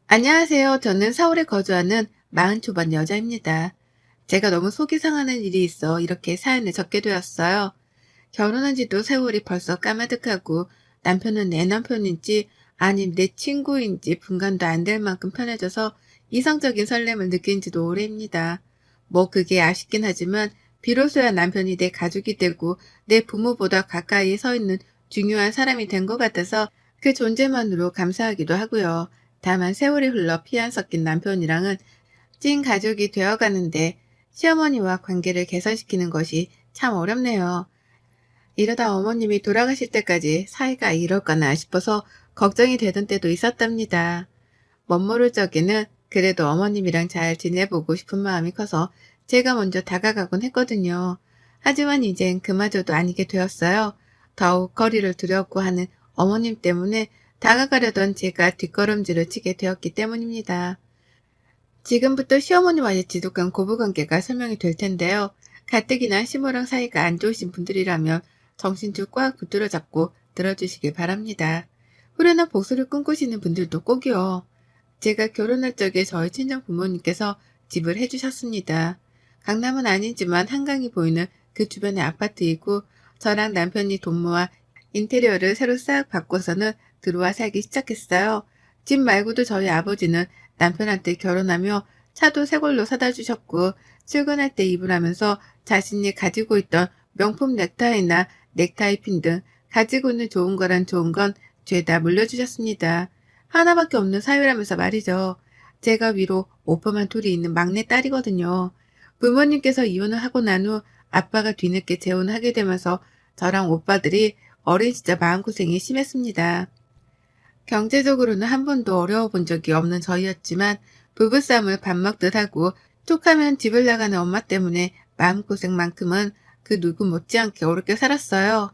안녕하세요. 저는 서울에 거주하는 40 초반 여자입니다. 제가 너무 속이 상하는 일이 있어 이렇게 사연을 적게 되었어요. 결혼한 지도 세월이 벌써 까마득하고 남편은 내 남편인지 아님 내 친구인지 분간도 안 될 만큼 편해져서 이성적인 설렘을 느낀 지도 오래입니다. 뭐 그게 아쉽긴 하지만 비로소야 남편이 내 가족이 되고 내 부모보다 가까이 서 있는 중요한 사람이 된 것 같아서 그 존재만으로 감사하기도 하고요. 다만 세월이 흘러 피 안 섞인 남편이랑은 찐 가족이 되어가는데 시어머니와 관계를 개선시키는 것이 참 어렵네요. 이러다 어머님이 돌아가실 때까지 사이가 이럴까나 싶어서 걱정이 되던 때도 있었답니다. 멋모를 적에는 그래도 어머님이랑 잘 지내보고 싶은 마음이 커서 제가 먼저 다가가곤 했거든요. 하지만 이젠 그마저도 아니게 되었어요. 더욱 거리를 두려고 하는 어머님 때문에 다가가려던 제가 뒷걸음질을 치게 되었기 때문입니다. 지금부터 시어머니와의 지독한 고부관계가 설명이 될 텐데요. 가뜩이나 시모랑 사이가 안 좋으신 분들이라면 정신줄 꽉 붙들어 잡고 들어주시길 바랍니다. 후련한 복수를 꿈꾸시는 분들도 꼭이요. 제가 결혼할 적에 저희 친정 부모님께서 집을 해주셨습니다. 강남은 아니지만 한강이 보이는 그 주변의 아파트이고 저랑 남편이 돈 모아 인테리어를 새로 싹 바꿔서는 들어와 살기 시작했어요. 집 말고도 저희 아버지는 남편한테 결혼하며 차도 새 걸로 사다 주셨고 출근할 때 입으라면서 자신이 가지고 있던 명품 넥타이나 넥타이 핀 등 가지고는 좋은 거란 좋은 건 죄다 물려주셨습니다. 하나밖에 없는 사유라면서 말이죠. 제가 위로 오빠만 둘이 있는 막내 딸이거든요. 부모님께서 이혼을 하고 난 후 아빠가 뒤늦게 재혼을 하게 되면서 저랑 오빠들이 어린 시절 마음고생이 심했습니다. 경제적으로는 한 번도 어려워 본 적이 없는 저희였지만 부부싸움을 밥 먹듯 하고 툭하면 집을 나가는 엄마 때문에 마음고생만큼은 그 누구 못지않게 어렵게 살았어요.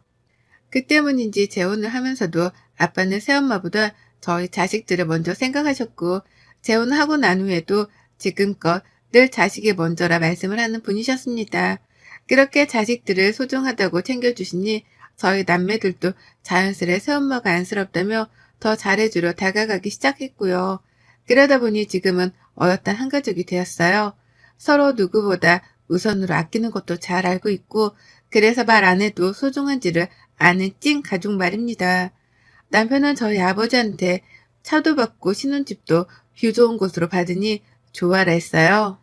그 때문인지 재혼을 하면서도 아빠는 새엄마보다 저희 자식들을 먼저 생각하셨고 재혼을 하고 난 후에도 지금껏 늘 자식이 먼저라 말씀을 하는 분이셨습니다. 그렇게 자식들을 소중하다고 챙겨주시니 저희 남매들도 자연스레 새엄마가 안쓰럽다며 더 잘해주려 다가가기 시작했고요. 그러다 보니 지금은 어엿한 한 가족이 되었어요. 서로 누구보다 우선으로 아끼는 것도 잘 알고 있고 그래서 말 안 해도 소중한지를 아는 찐 가족 말입니다. 남편은 저희 아버지한테 차도 받고 신혼집도 뷰 좋은 곳으로 받으니 좋아라 했어요.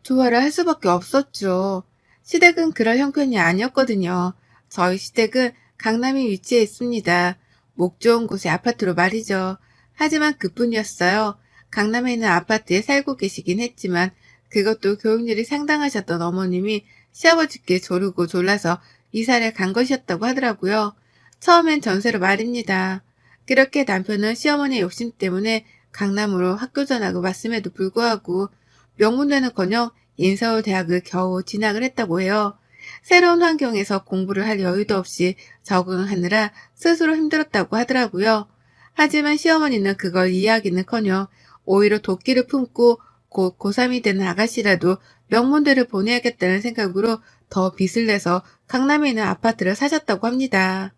좋아를 할 수밖에 없었죠. 시댁은 그럴 형편이 아니었거든요. 저희 시댁은 강남에 위치해 있습니다. 목 좋은 곳의 아파트로 말이죠. 하지만 그뿐이었어요. 강남에 있는 아파트에 살고 계시긴 했지만 그것도 교육률이 상당하셨던 어머님이 시아버지께 조르고 졸라서 이사를 간 것이었다고 하더라고요. 처음엔 전세로 말입니다. 그렇게 남편은 시어머니의 욕심 때문에 강남으로 학교 전학을 왔음에도 불구하고 명문대는커녕 인서울 대학을 겨우 진학을 했다고 해요. 새로운 환경에서 공부를 할 여유도 없이 적응하느라 스스로 힘들었다고 하더라고요. 하지만 시어머니는 그걸 이해하기는커녕 오히려 도끼를 품고 곧 고3이 되는 아가씨라도 명문대를 보내야겠다는 생각으로 더 빚을 내서 강남에 있는 아파트를 사셨다고 합니다.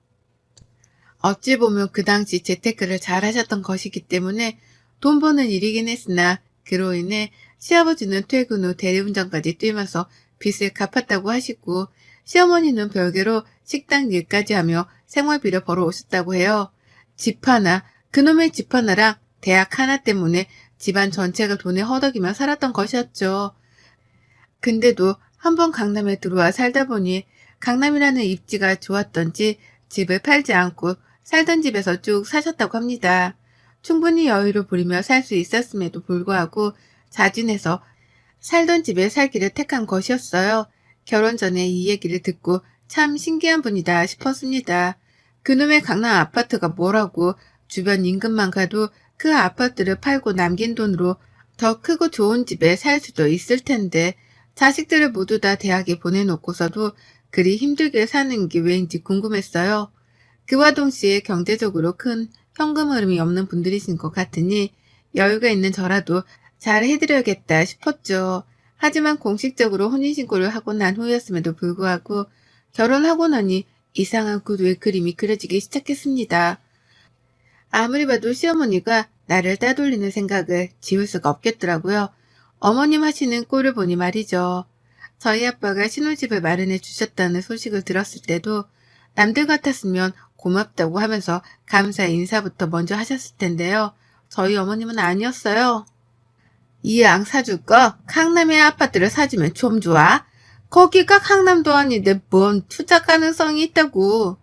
어찌 보면 그 당시 재테크를 잘 하셨던 것이기 때문에 돈 버는 일이긴 했으나 그로 인해 시아버지는 퇴근 후 대리운전까지 뛰면서 빚을 갚았다고 하시고 시어머니는 별개로 식당 일까지 하며 생활비를 벌어오셨다고 해요. 집 하나, 그놈의 집 하나랑 대학 하나 때문에 집안 전체가 돈에 허덕이며 살았던 것이었죠. 근데도 한번 강남에 들어와 살다 보니 강남이라는 입지가 좋았던지 집을 팔지 않고 살던 집에서 쭉 사셨다고 합니다. 충분히 여유를 부리며 살 수 있었음에도 불구하고 자진해서 살던 집에 살기를 택한 것이었어요. 결혼 전에 이 얘기를 듣고 참 신기한 분이다 싶었습니다. 그놈의 강남 아파트가 뭐라고 주변 인근만 가도 그 아파트를 팔고 남긴 돈으로 더 크고 좋은 집에 살 수도 있을 텐데 자식들을 모두 다 대학에 보내놓고서도 그리 힘들게 사는 게 왜인지 궁금했어요. 그와 동시에 경제적으로 큰 현금 흐름이 없는 분들이신 것 같으니 여유가 있는 저라도 잘 해드려야겠다 싶었죠. 하지만 공식적으로 혼인신고를 하고 난 후였음에도 불구하고 결혼하고 나니 이상한 구두의 그림이 그려지기 시작했습니다. 아무리 봐도 시어머니가 나를 따돌리는 생각을 지울 수가 없겠더라고요. 어머님 하시는 꼴을 보니 말이죠. 저희 아빠가 신혼집을 마련해 주셨다는 소식을 들었을 때도 남들 같았으면 고맙다고 하면서 감사 인사부터 먼저 하셨을 텐데요. 저희 어머님은 아니었어요. 이왕 사줄 거 강남의 아파트를 사주면 좀 좋아. 거기가 강남도 아닌데 뭔 투자 가능성이 있다고.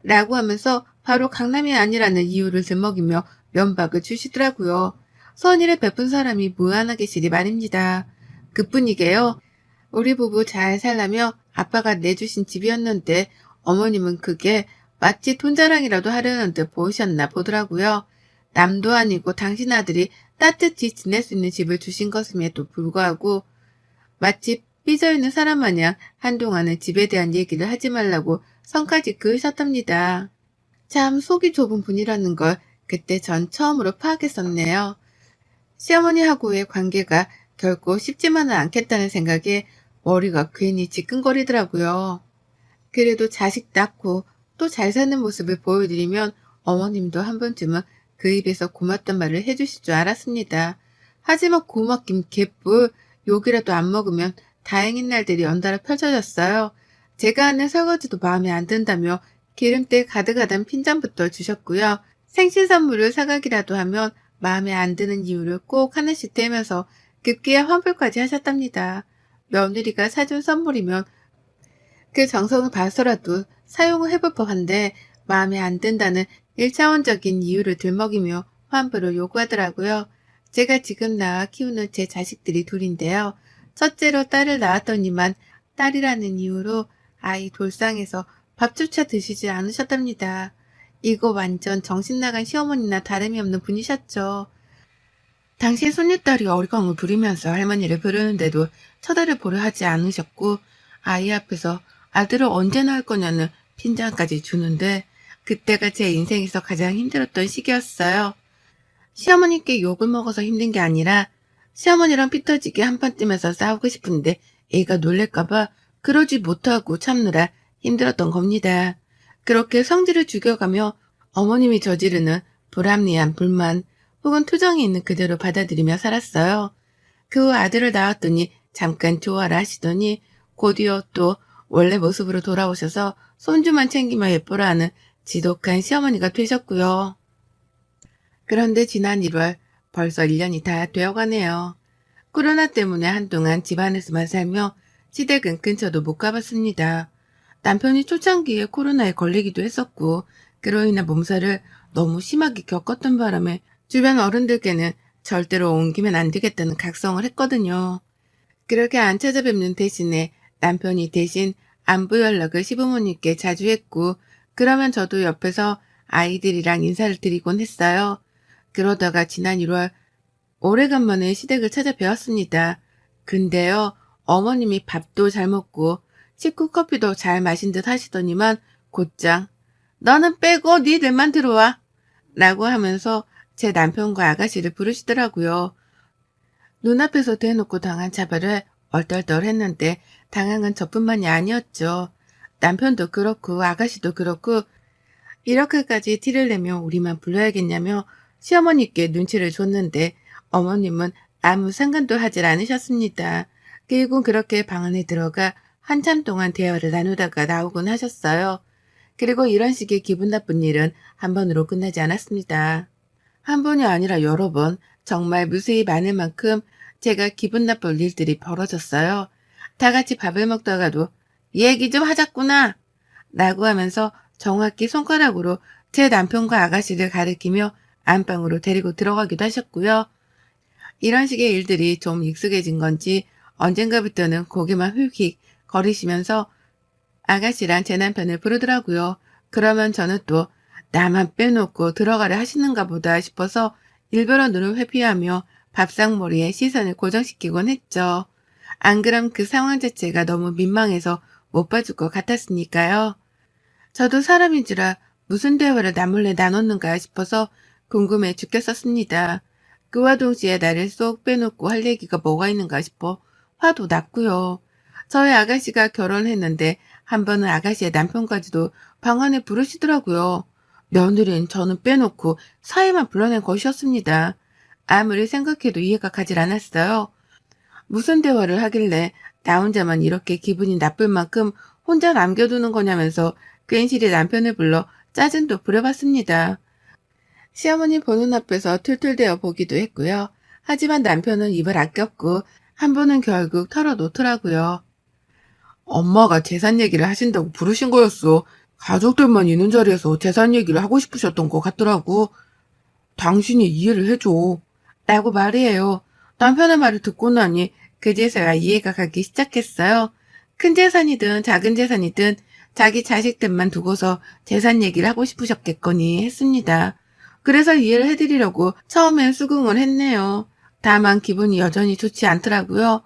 라고 하면서 바로 강남이 아니라는 이유를 들먹이며 면박을 주시더라고요. 선의를 베푼 사람이 무한하게 계시리 말입니다. 그뿐이게요. 우리 부부 잘 살라며 아빠가 내주신 집이었는데 어머님은 그게 마치 돈자랑이라도 하려는 듯 보이셨나 보더라고요. 남도 아니고 당신 아들이 따뜻히 지낼 수 있는 집을 주신 것임에도 불구하고 마치 삐져있는 사람 마냥 한동안은 집에 대한 얘기를 하지 말라고 선까지 그으셨답니다. 참 속이 좁은 분이라는 걸 그때 전 처음으로 파악했었네요. 시어머니하고의 관계가 결코 쉽지만은 않겠다는 생각에 머리가 괜히 지끈거리더라고요. 그래도 자식 낳고 또 잘 사는 모습을 보여드리면 어머님도 한 번쯤은 그 입에서 고맙단 말을 해주실 줄 알았습니다. 하지만 고맙긴 개뿔 욕이라도 안 먹으면 다행인 날들이 연달아 펼쳐졌어요. 제가 하는 설거지도 마음에 안 든다며 기름때 가득하던 핀잔부터 주셨고요. 생신 선물을 사가기라도 하면 마음에 안 드는 이유를 꼭 하나씩 대면서 급기야 환불까지 하셨답니다. 며느리가 사준 선물이면 그 정성을 봐서라도 사용을 해볼 법한데 마음에 안 든다는 1차원적인 이유를 들먹이며 환불을 요구하더라고요. 제가 지금 낳아 키우는 제 자식들이 둘인데요. 첫째로 딸을 낳았더니만 딸이라는 이유로 아이 돌상에서 밥조차 드시지 않으셨답니다. 이거 완전 정신 나간 시어머니나 다름이 없는 분이셨죠. 당시 손녀딸이 어리광을 부리면서 할머니를 부르는데도 쳐다를 보려 하지 않으셨고 아이 앞에서 아들을 언제 낳을 거냐는 핀잔까지 주는데 그때가 제 인생에서 가장 힘들었던 시기였어요. 시어머니께 욕을 먹어서 힘든 게 아니라 시어머니랑 피 터지게 한판 뜨면서 싸우고 싶은데 애가 놀랄까봐 그러지 못하고 참느라 힘들었던 겁니다. 그렇게 성질을 죽여가며 어머님이 저지르는 불합리한 불만 혹은 투정이 있는 그대로 받아들이며 살았어요. 그 후 아들을 낳았더니 잠깐 좋아라 하시더니 곧이어 또 원래 모습으로 돌아오셔서 손주만 챙기며 예뻐라 하는 지독한 시어머니가 되셨고요. 그런데 지난 1월 벌써 1년이 다 되어가네요. 코로나 때문에 한동안 집안에서만 살며 시댁은 근처도 못 가봤습니다. 남편이 초창기에 코로나에 걸리기도 했었고 그로 인한 몸살을 너무 심하게 겪었던 바람에 주변 어른들께는 절대로 옮기면 안 되겠다는 각성을 했거든요. 그렇게 안 찾아뵙는 대신에 남편이 대신 안부 연락을 시부모님께 자주 했고 그러면 저도 옆에서 아이들이랑 인사를 드리곤 했어요. 그러다가 지난 1월 오래간만에 시댁을 찾아뵈었습니다. 근데요, 어머님이 밥도 잘 먹고 식후 커피도 잘 마신 듯 하시더니만 곧장 너는 빼고 니들만 들어와 라고 하면서 제 남편과 아가씨를 부르시더라고요. 눈앞에서 대놓고 당한 차별을 얼떨떨 했는데 당한 건 저뿐만이 아니었죠. 남편도 그렇고 아가씨도 그렇고 이렇게까지 티를 내며 우리만 불러야겠냐며 시어머니께 눈치를 줬는데 어머님은 아무 상관도 하질 않으셨습니다. 결국 그렇게 방 안에 들어가 한참 동안 대화를 나누다가 나오곤 하셨어요. 그리고 이런 식의 기분 나쁜 일은 한 번으로 끝나지 않았습니다. 한 번이 아니라 여러 번 정말 무수히 많을 만큼 제가 기분 나쁠 일들이 벌어졌어요. 다 같이 밥을 먹다가도 얘기 좀 하자꾸나 라고 하면서 정확히 손가락으로 제 남편과 아가씨를 가리키며 안방으로 데리고 들어가기도 하셨고요. 이런 식의 일들이 좀 익숙해진 건지 언젠가부터는 고개만 휙휙 거리시면서 아가씨랑 제 남편을 부르더라고요. 그러면 저는 또 나만 빼놓고 들어가려 하시는가 보다 싶어서 일부러 눈을 회피하며 밥상머리에 시선을 고정시키곤 했죠. 안 그럼 그 상황 자체가 너무 민망해서 못 봐줄 것 같았으니까요. 저도 사람인지라 무슨 대화를 남몰래 나눴는가 싶어서 궁금해 죽겠었습니다. 그와 동시에 나를 쏙 빼놓고 할 얘기가 뭐가 있는가 싶어 화도 났고요. 저희 아가씨가 결혼했는데 한 번은 아가씨의 남편까지도 방 안에 부르시더라고요. 며느리는 저는 빼놓고 사위만 불러낸 것이었습니다. 아무리 생각해도 이해가 가질 않았어요. 무슨 대화를 하길래 나 혼자만 이렇게 기분이 나쁠 만큼 혼자 남겨두는 거냐면서 괜시리 남편을 불러 짜증도 부려봤습니다. 시어머니 보는 앞에서 툴툴대어 보기도 했고요. 하지만 남편은 입을 아꼈고 한 번은 결국 털어놓더라고요. 엄마가 재산 얘기를 하신다고 부르신 거였어. 가족들만 있는 자리에서 재산 얘기를 하고 싶으셨던 것 같더라고. 당신이 이해를 해줘. 라고 말이에요. 남편의 말을 듣고 나니 그제서야 이해가 가기 시작했어요. 큰 재산이든 작은 재산이든 자기 자식들만 두고서 재산 얘기를 하고 싶으셨겠거니 했습니다. 그래서 이해를 해드리려고 처음엔 수긍을 했네요. 다만 기분이 여전히 좋지 않더라고요.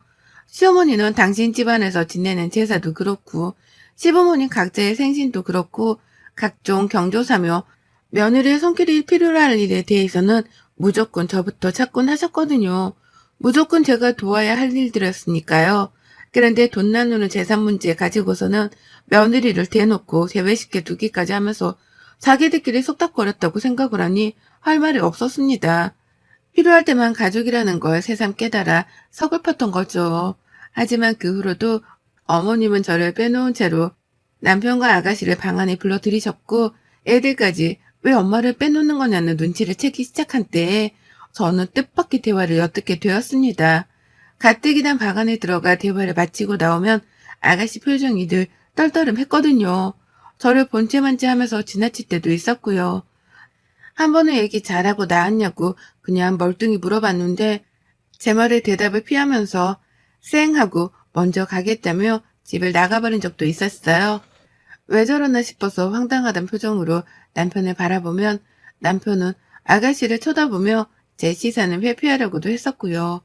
시어머니는 당신 집안에서 지내는 제사도 그렇고 시부모님 각자의 생신도 그렇고 각종 경조사며 며느리의 손길이 필요로 할 일에 대해서는 무조건 저부터 찾곤 하셨거든요. 무조건 제가 도와야 할 일들이었으니까요. 그런데 돈 나누는 재산 문제 가지고서는 며느리를 대놓고 제외시켜 두기까지 하면서 자기들끼리 속닥거렸다고 생각을 하니 할 말이 없었습니다. 필요할 때만 가족이라는 걸 새삼 깨달아 서글펐던 거죠. 하지만 그 후로도 어머님은 저를 빼놓은 채로 남편과 아가씨를 방 안에 불러들이셨고 애들까지 왜 엄마를 빼놓는 거냐는 눈치를 채기 시작한 때에 저는 뜻밖의 대화를 엿듣게 되었습니다. 가뜩이나 방 안에 들어가 대화를 마치고 나오면 아가씨 표정이 늘 떨떠름했거든요. 저를 본체만지 하면서 지나칠 때도 있었고요. 한 번은 얘기 잘하고 나왔냐고 그냥 멀뚱히 물어봤는데 제 말에 대답을 피하면서 쌩 하고 먼저 가겠다며 집을 나가버린 적도 있었어요. 왜 저러나 싶어서 황당하단 표정으로 남편을 바라보면 남편은 아가씨를 쳐다보며 제 시선을 회피하려고도 했었고요.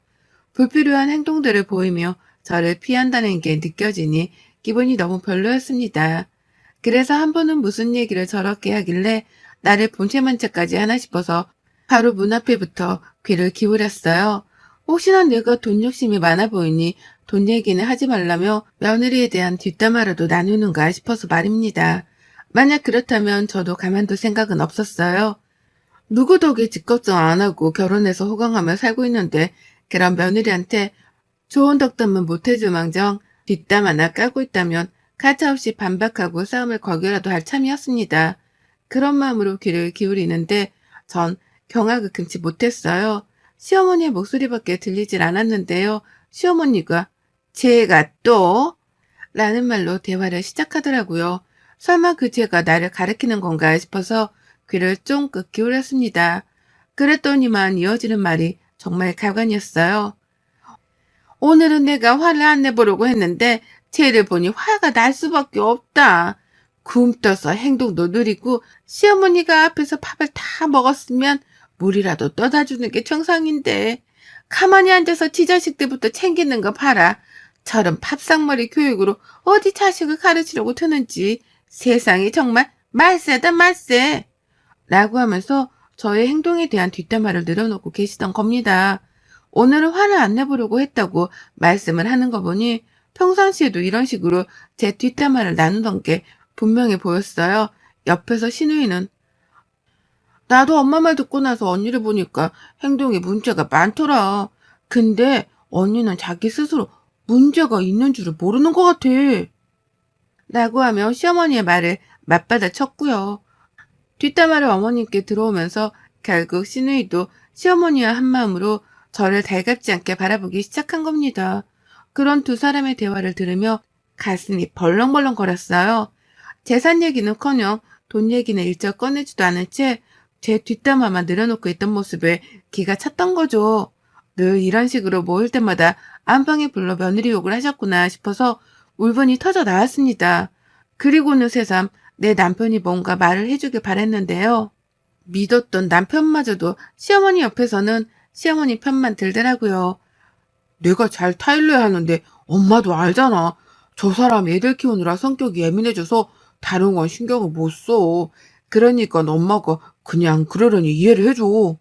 불필요한 행동들을 보이며 저를 피한다는 게 느껴지니 기분이 너무 별로였습니다. 그래서 한 번은 무슨 얘기를 저렇게 하길래 나를 본체만 채까지 하나 싶어서 바로 문 앞에부터 귀를 기울였어요. 혹시나 내가 돈 욕심이 많아 보이니 돈 얘기는 하지 말라며 며느리에 대한 뒷담화라도 나누는가 싶어서 말입니다. 만약 그렇다면 저도 가만둘 생각은 없었어요. 누구 덕에 집 걱정 안 하고 결혼해서 호강하며 살고 있는데 그런 며느리한테 좋은 덕담은 못해줄 망정 뒷담 하나 까고 있다면 가차없이 반박하고 싸움을 걸기라도 할 참이었습니다. 그런 마음으로 귀를 기울이는데 전 경악을 금치 못했어요. 시어머니의 목소리밖에 들리질 않았는데요. 시어머니가 제가 또? 라는 말로 대화를 시작하더라고요. 설마 그 제가 나를 가리키는 건가 싶어서 귀를 쫑긋 기울였습니다. 그랬더니만 이어지는 말이 정말 가관이었어요. 오늘은 내가 화를 안 내보려고 했는데 쟤를 보니 화가 날 수밖에 없다. 굼떠서 행동도 느리고 시어머니가 앞에서 밥을 다 먹었으면 물이라도 떠다 주는 게 정상인데 가만히 앉아서 지 자식 때부터 챙기는 거 봐라. 저런 밥상머리 교육으로 어디 자식을 가르치려고 드는지 세상이 정말 말세다 말세. 라고 하면서 저의 행동에 대한 뒷담화를 늘어놓고 계시던 겁니다. 오늘은 화를 안 내보려고 했다고 말씀을 하는 거 보니 평상시에도 이런 식으로 제 뒷담화를 나누던 게 분명해 보였어요. 옆에서 신우이는 나도 엄마 말 듣고 나서 언니를 보니까 행동에 문제가 많더라. 근데 언니는 자기 스스로 문제가 있는 줄을 모르는 것 같아. 라고 하며 시어머니의 말을 맞받아 쳤고요. 뒷담화를 어머님께 들어오면서 결국 신우이도 시어머니와 한마음으로 저를 달갑지 않게 바라보기 시작한 겁니다. 그런 두 사람의 대화를 들으며 가슴이 벌렁벌렁 거렸어요. 재산 얘기는커녕 돈 얘기는 일절 꺼내지도 않은 채 제 뒷담화만 늘어놓고 있던 모습에 기가 찼던 거죠. 늘 이런 식으로 모일 때마다 안방에 불러 며느리 욕을 하셨구나 싶어서 울분이 터져 나왔습니다. 그리고는 새삼 내 남편이 뭔가 말을 해주길 바랬는데요. 믿었던 남편마저도 시어머니 옆에서는 시어머니 편만 들더라고요. 내가 잘 타일러야 하는데 엄마도 알잖아. 저 사람 애들 키우느라 성격이 예민해져서 다른 건 신경을 못 써. 그러니까 엄마가 그냥 그러려니 이해를 해줘.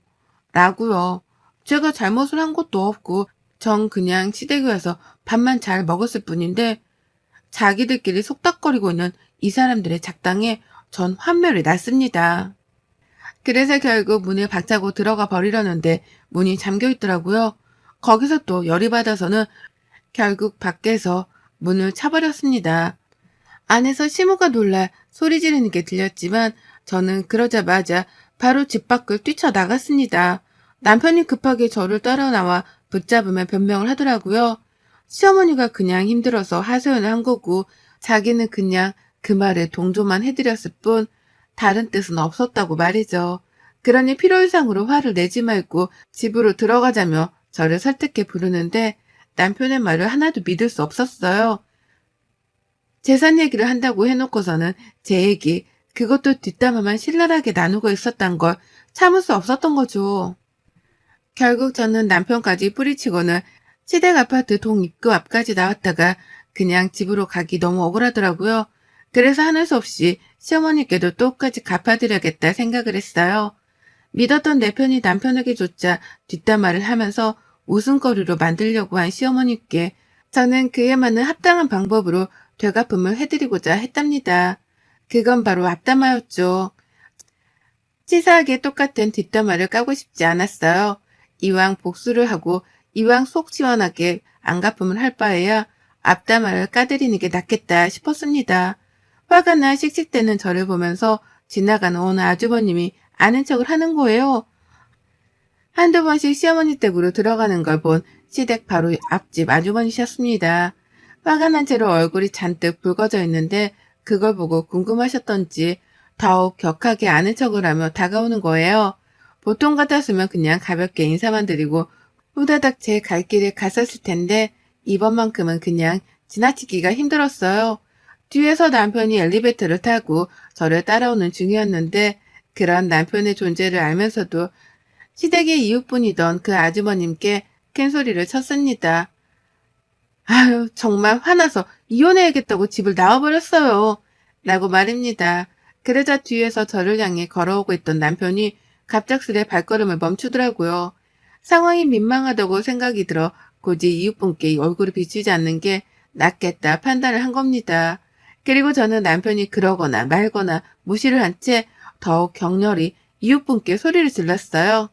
라고요. 제가 잘못을 한 것도 없고 전 그냥 시댁에서 밥만 잘 먹었을 뿐인데 자기들끼리 속닥거리고 있는 이 사람들의 작당에 전 환멸이 났습니다. 그래서 결국 문을 박차고 들어가 버리려는데 문이 잠겨 있더라고요. 거기서 또 열이 받아서는 결국 밖에서 문을 차버렸습니다. 안에서 시모가 놀라 소리 지르는 게 들렸지만 저는 그러자마자 바로 집 밖을 뛰쳐나갔습니다. 남편이 급하게 저를 따라 나와 붙잡으며 변명을 하더라고요. 시어머니가 그냥 힘들어서 하소연을 한 거고 자기는 그냥 그 말에 동조만 해드렸을 뿐 다른 뜻은 없었다고 말이죠. 그러니 필요 이상으로 화를 내지 말고 집으로 들어가자며 저를 설득해 부르는데 남편의 말을 하나도 믿을 수 없었어요. 재산 얘기를 한다고 해놓고서는 제 얘기, 그것도 뒷담화만 신랄하게 나누고 있었단 걸 참을 수 없었던 거죠. 결국 저는 남편까지 뿌리치고는 시댁 아파트 동입구 앞까지 나왔다가 그냥 집으로 가기 너무 억울하더라고요. 그래서 하는 수 없이 시어머니께도 똑같이 갚아드려야겠다 생각을 했어요. 믿었던 내 편이 남편에게조차 뒷담화를 하면서 웃음거리로 만들려고 한 시어머니께 저는 그에 맞는 합당한 방법으로 되갚음을 해드리고자 했답니다. 그건 바로 앞담화였죠. 치사하게 똑같은 뒷담화를 까고 싶지 않았어요. 이왕 복수를 하고 이왕 속 시원하게 안갚음을 할 바에야 앞담화를 까드리는 게 낫겠다 싶었습니다. 화가 나 씩씩대는 저를 보면서 지나가는 어느 아주버님이 아는 척을 하는 거예요. 한두 번씩 시어머니 댁으로 들어가는 걸 본 시댁 바로 앞집 아주머니셨습니다. 화가 난 채로 얼굴이 잔뜩 붉어져 있는데 그걸 보고 궁금하셨던지 더욱 격하게 아는 척을 하며 다가오는 거예요. 보통 같았으면 그냥 가볍게 인사만 드리고 후다닥 제 갈 길을 갔었을 텐데 이번만큼은 그냥 지나치기가 힘들었어요. 뒤에서 남편이 엘리베이터를 타고 저를 따라오는 중이었는데 그런 남편의 존재를 알면서도 시댁의 이웃분이던 그 아주머님께 큰 소리를 쳤습니다. 아유, 정말 화나서 이혼해야겠다고 집을 나와버렸어요. 라고 말입니다. 그러자 뒤에서 저를 향해 걸어오고 있던 남편이 갑작스레 발걸음을 멈추더라고요. 상황이 민망하다고 생각이 들어 굳이 이웃분께 얼굴을 비추지 않는 게 낫겠다 판단을 한 겁니다. 그리고 저는 남편이 그러거나 말거나 무시를 한 채 더욱 격렬히 이웃분께 소리를 질렀어요.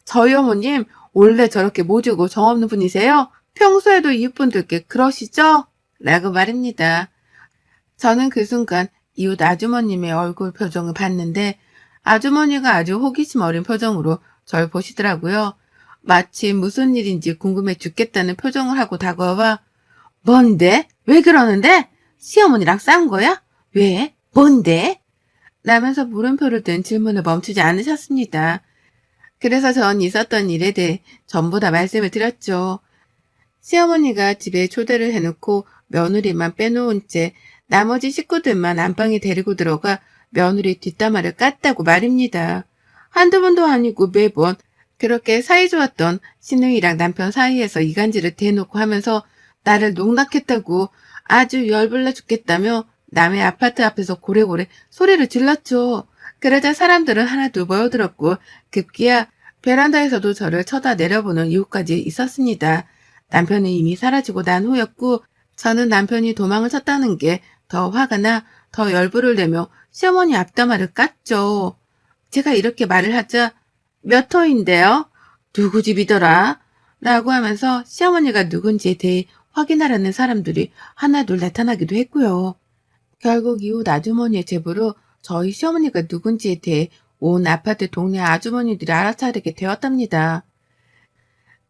저희 어머님 원래 저렇게 모지고 정없는 분이세요? 평소에도 이웃분들께 그러시죠? 라고 말입니다. 저는 그 순간 이웃 아주머님의 얼굴 표정을 봤는데 아주머니가 아주 호기심 어린 표정으로 절 보시더라고요. 마치 무슨 일인지 궁금해 죽겠다는 표정을 하고 다가와 뭔데? 왜 그러는데? 시어머니랑 싸운 거야? 왜? 뭔데? 라면서 물음표를 든 질문을 멈추지 않으셨습니다. 그래서 전 있었던 일에 대해 전부 다 말씀을 드렸죠. 시어머니가 집에 초대를 해놓고 며느리만 빼놓은 채 나머지 식구들만 안방에 데리고 들어가 며느리 뒷담화를 깠다고 말입니다. 한두 번도 아니고 매번 그렇게 사이 좋았던 시누이랑 남편 사이에서 이간질을 대놓고 하면서 나를 농락했다고 아주 열불나 죽겠다며 남의 아파트 앞에서 고래고래 소리를 질렀죠. 그러자 사람들은 하나둘 모여들었고 급기야 베란다에서도 저를 쳐다 내려보는 이유까지 있었습니다. 남편이 이미 사라지고 난 후였고 저는 남편이 도망을 쳤다는 게 더 화가 나 더 열불을 내며 시어머니 앞담화를 깠죠. 제가 이렇게 말을 하자 몇 호인데요? 누구 집이더라? 라고 하면서 시어머니가 누군지에 대해 확인하려는 사람들이 하나둘 나타나기도 했고요. 결국 이웃 아주머니의 제보로 저희 시어머니가 누군지에 대해 온 아파트 동네 아주머니들이 알아차리게 되었답니다.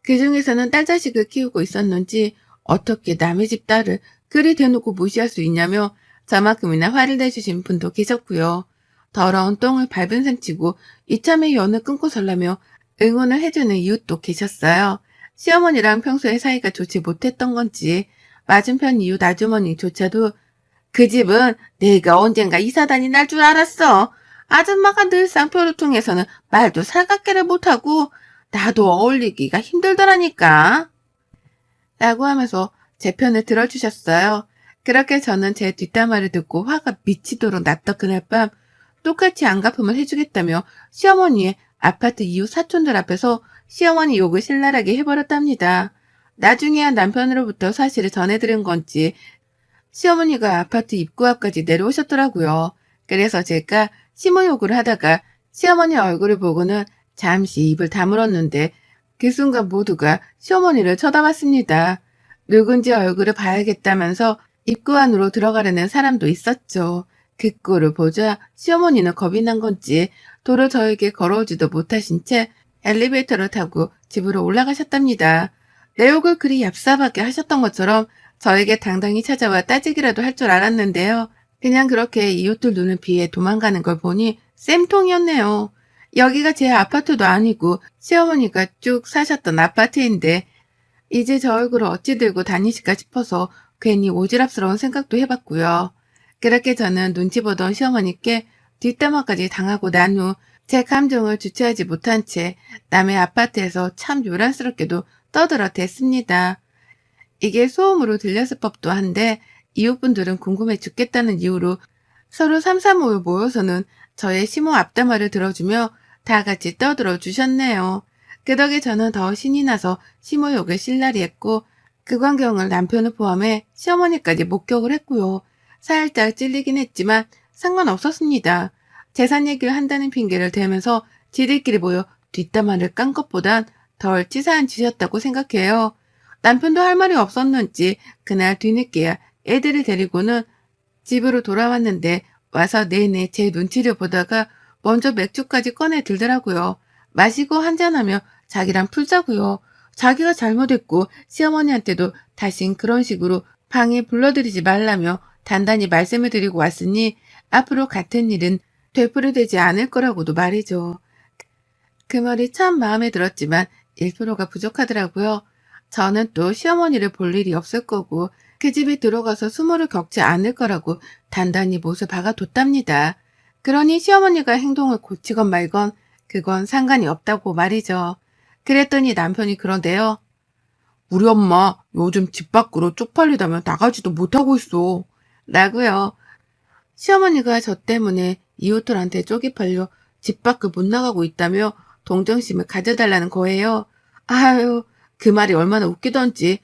그 중에서는 딸 자식을 키우고 있었는지 어떻게 남의 집 딸을 그리 대놓고 무시할 수 있냐며 저만큼이나 화를 내주신 분도 계셨고요. 더러운 똥을 밟은 셈치고 이참에 연을 끊고 살라며 응원을 해주는 이웃도 계셨어요. 시어머니랑 평소에 사이가 좋지 못했던 건지 맞은편 이웃 아주머니조차도 그 집은 내가 언젠가 이사단이 날 줄 알았어. 아줌마가 늘 쌍표를 통해서는 말도 살갑게를 못하고 나도 어울리기가 힘들더라니까. 라고 하면서 제 편을 들어주셨어요. 그렇게 저는 제 뒷담화를 듣고 화가 미치도록 났던 그날 밤 똑같이 안갚음을 해주겠다며 시어머니의 아파트 이웃 사촌들 앞에서 시어머니 욕을 신랄하게 해버렸답니다. 나중에야 남편으로부터 사실을 전해들은 건지 시어머니가 아파트 입구 앞까지 내려오셨더라고요. 그래서 제가 심호욕을 하다가 시어머니 얼굴을 보고는 잠시 입을 다물었는데 그 순간 모두가 시어머니를 쳐다봤습니다. 누군지 얼굴을 봐야겠다면서 입구 안으로 들어가려는 사람도 있었죠. 그 꼴을 보자 시어머니는 겁이 난 건지 도로 저에게 걸어오지도 못하신 채 엘리베이터를 타고 집으로 올라가셨답니다. 내 욕을 그리 얍삽하게 하셨던 것처럼 저에게 당당히 찾아와 따지기라도 할 줄 알았는데요. 그냥 그렇게 이웃들 눈을 피해 도망가는 걸 보니 쌤통이었네요. 여기가 제 아파트도 아니고 시어머니가 쭉 사셨던 아파트인데 이제 저 얼굴을 어찌 들고 다니실까 싶어서 괜히 오지랖스러운 생각도 해봤고요. 그렇게 저는 눈치 보던 시어머니께 뒷담화까지 당하고 난 후 제 감정을 주체하지 못한 채 남의 아파트에서 참 요란스럽게도 떠들어댔습니다. 이게 소음으로 들렸을 법도 한데 이웃분들은 궁금해 죽겠다는 이유로 서로 삼삼오오 모여서는 저의 심호 앞담화를 들어주며 다 같이 떠들어 주셨네요. 그 덕에 저는 더 신이 나서 심호욕을 실라리 했고 그 광경을 남편을 포함해 시어머니까지 목격을 했고요. 살짝 찔리긴 했지만 상관없었습니다. 재산 얘기를 한다는 핑계를 대면서 지들끼리 모여 뒷담화를 깐 것보단 덜 치사한 짓이었다고 생각해요. 남편도 할 말이 없었는지 그날 뒤늦게야 애들을 데리고는 집으로 돌아왔는데 와서 내내 제 눈치를 보다가 먼저 맥주까지 꺼내 들더라고요. 마시고 한잔하며 자기랑 풀자고요. 자기가 잘못했고 시어머니한테도 다신 그런 식으로 방에 불러들이지 말라며 단단히 말씀을 드리고 왔으니 앞으로 같은 일은 되풀이되지 않을 거라고도 말이죠. 그 말이 참 마음에 들었지만 1%가 부족하더라고요. 저는 또 시어머니를 볼 일이 없을 거고 그 집에 들어가서 수모를 겪지 않을 거라고 단단히 못을 박아뒀답니다. 그러니 시어머니가 행동을 고치건 말건 그건 상관이 없다고 말이죠. 그랬더니 남편이 그런데요. 우리 엄마 요즘 집 밖으로 쪽팔리다며 나가지도 못하고 있어. 라고요. 시어머니가 저 때문에 이웃들한테 쪽이 팔려 집 밖을 못 나가고 있다며 동정심을 가져달라는 거예요. 아유, 그 말이 얼마나 웃기던지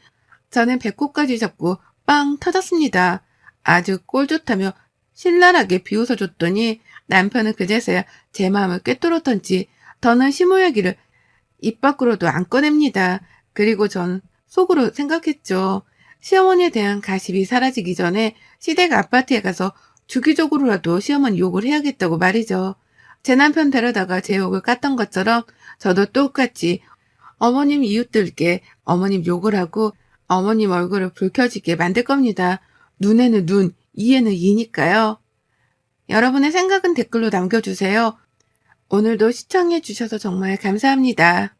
저는 배꼽까지 잡고 빵 터졌습니다. 아주 꼴 좋다며 신랄하게 비웃어줬더니 남편은 그제서야 제 마음을 꿰뚫었던지 더는 심호 얘기를 입 밖으로도 안 꺼냅니다. 그리고 전 속으로 생각했죠. 시어머니에 대한 가십이 사라지기 전에 시댁 아파트에 가서 주기적으로라도 시어머니 욕을 해야겠다고 말이죠. 제 남편 데려다가 제 욕을 깠던 것처럼 저도 똑같이 어머님 이웃들께 어머님 욕을 하고 어머님 얼굴을 붉혀지게 만들 겁니다. 눈에는 눈, 이에는 이니까요. 여러분의 생각은 댓글로 남겨주세요. 오늘도 시청해 주셔서 정말 감사합니다.